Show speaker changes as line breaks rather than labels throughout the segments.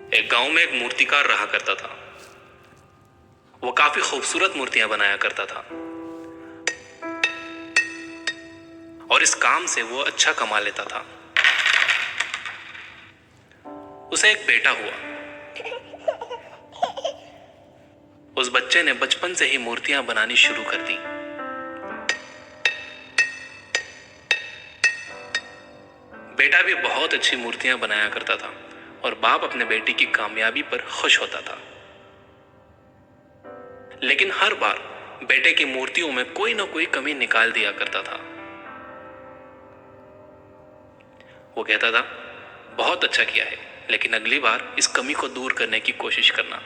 एक गांव में एक मूर्तिकार रहा करता था। वो काफी खूबसूरत मूर्तियां बनाया करता था और इस काम से वो अच्छा कमा लेता था। उसे एक बेटा हुआ। उस बच्चे ने बचपन से ही मूर्तियां बनानी शुरू कर दी। बेटा भी बहुत अच्छी मूर्तियां बनाया करता था और बाप अपने बेटे की कामयाबी पर खुश होता था। लेकिन हर बार बेटे की मूर्तियों में कोई ना कोई कमी निकाल दिया करता था। वो कहता था, बहुत अच्छा किया है, लेकिन अगली बार इस कमी को दूर करने की कोशिश करना।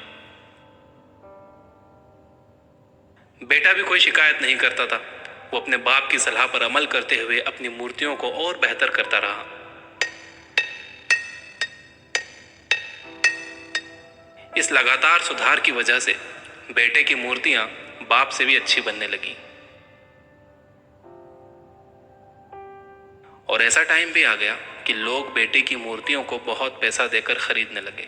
बेटा भी कोई शिकायत नहीं करता था। वो अपने बाप की सलाह पर अमल करते हुए अपनी मूर्तियों को और बेहतर करता रहा। इस लगातार सुधार की वजह से बेटे की मूर्तियां बाप से भी अच्छी बनने लगी। और ऐसा टाइम भी आ गया कि लोग बेटे की मूर्तियों को बहुत पैसा देकर खरीदने लगे।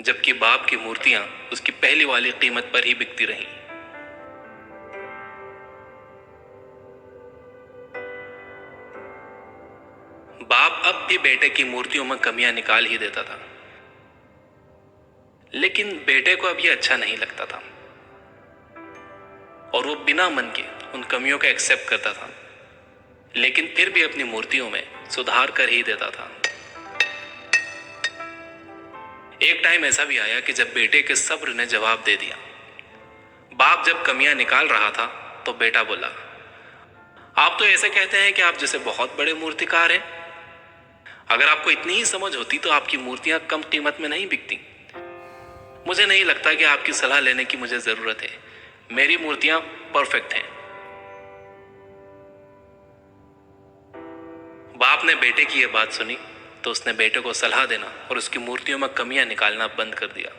जबकि बाप की मूर्तियां उसकी पहली वाली कीमत पर ही बिकती रहीं। बाप अब भी बेटे की मूर्तियों में कमियां निकाल ही देता था, लेकिन बेटे को अब यह अच्छा नहीं लगता था और वो बिना मन के उन कमियों का एक्सेप्ट करता था, लेकिन फिर भी अपनी मूर्तियों में सुधार कर ही देता था। एक टाइम ऐसा भी आया कि जब बेटे के सब्र ने जवाब दे दिया। बाप जब कमियां निकाल रहा था तो बेटा बोला, आप तो ऐसे कहते हैं कि आप जैसे बहुत बड़े मूर्तिकार हैं। अगर आपको इतनी ही समझ होती तो आपकी मूर्तियां कम कीमत में नहीं बिकती। मुझे नहीं लगता कि आपकी सलाह लेने की मुझे जरूरत है। मेरी मूर्तियां परफेक्ट हैं। बाप ने बेटे की यह बात सुनी तो उसने बेटे को सलाह देना और उसकी मूर्तियों में कमियां निकालना बंद कर दिया।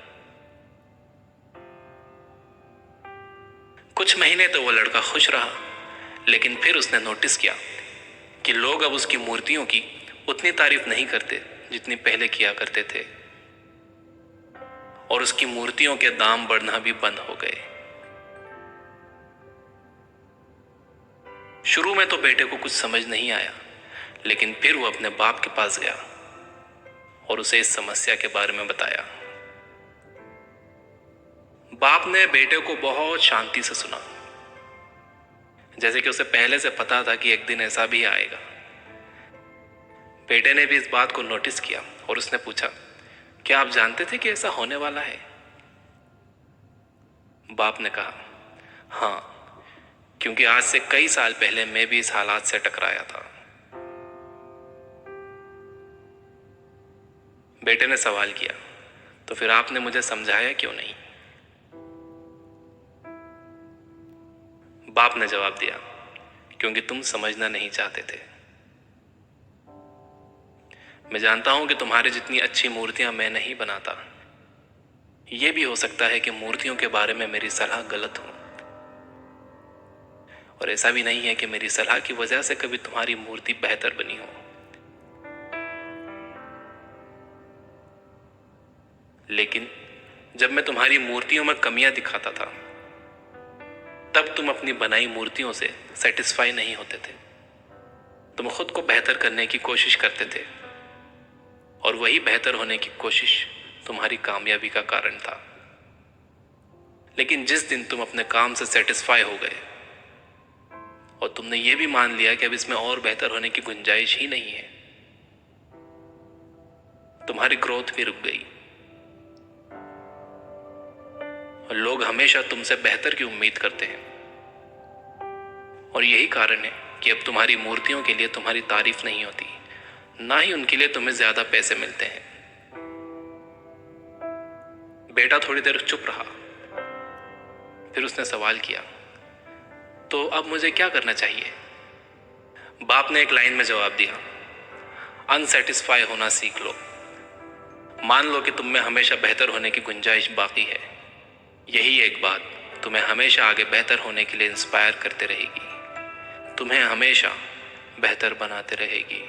कुछ महीने तो वो लड़का खुश रहा, लेकिन फिर उसने नोटिस किया कि लोग अब उसकी मूर्तियों की उतनी तारीफ नहीं करते जितनी पहले किया करते थे और उसकी मूर्तियों के दाम बढ़ना भी बंद हो गए। शुरू में तो बेटे को कुछ समझ नहीं आया, लेकिन फिर वो अपने बाप के पास गया और उसे इस समस्या के बारे में बताया। बाप ने बेटे को बहुत शांति से सुना, जैसे कि उसे पहले से पता था कि एक दिन ऐसा भी आएगा। बेटे ने भी इस बात को नोटिस किया और उसने पूछा, क्या आप जानते थे कि ऐसा होने वाला है? बाप ने कहा, हाँ, क्योंकि आज से कई साल पहले मैं भी इस हालात से टकराया था। बेटे ने सवाल किया, तो फिर आपने मुझे समझाया क्यों नहीं? बाप ने जवाब दिया, क्योंकि तुम समझना नहीं चाहते थे। मैं जानता हूं कि तुम्हारे जितनी अच्छी मूर्तियां मैं नहीं बनाता। यह भी हो सकता है कि मूर्तियों के बारे में मेरी सलाह गलत हो, और ऐसा भी नहीं है कि मेरी सलाह की वजह से कभी तुम्हारी मूर्ति बेहतर बनी हो। लेकिन जब मैं तुम्हारी मूर्तियों में कमियां दिखाता था, तब तुम अपनी बनाई मूर्तियों से सेटिस्फाई नहीं होते थे। तुम खुद को बेहतर करने की कोशिश करते थे और वही बेहतर होने की कोशिश तुम्हारी कामयाबी का कारण था। लेकिन जिस दिन तुम अपने काम से सेटिस्फाई हो गए और तुमने ये भी मान लिया कि अब इसमें और बेहतर होने की गुंजाइश ही नहीं है, तुम्हारी ग्रोथ भी रुक गई और लोग हमेशा तुमसे बेहतर की उम्मीद करते हैं। और यही कारण है कि अब तुम्हारी मूर्तियों के लिए तुम्हारी तारीफ नहीं होती, ना ही उनके लिए तुम्हें ज्यादा पैसे मिलते हैं। बेटा थोड़ी देर चुप रहा, फिर उसने सवाल किया, तो अब मुझे क्या करना चाहिए? बाप ने एक लाइन में जवाब दिया, अनसेटिस्फाई होना सीख लो। मान लो कि तुम में हमेशा बेहतर होने की गुंजाइश बाकी है। यही एक बात तुम्हें हमेशा आगे बेहतर होने के लिए इंस्पायर करते रहेगी, तुम्हें हमेशा बेहतर बनाते रहेगी।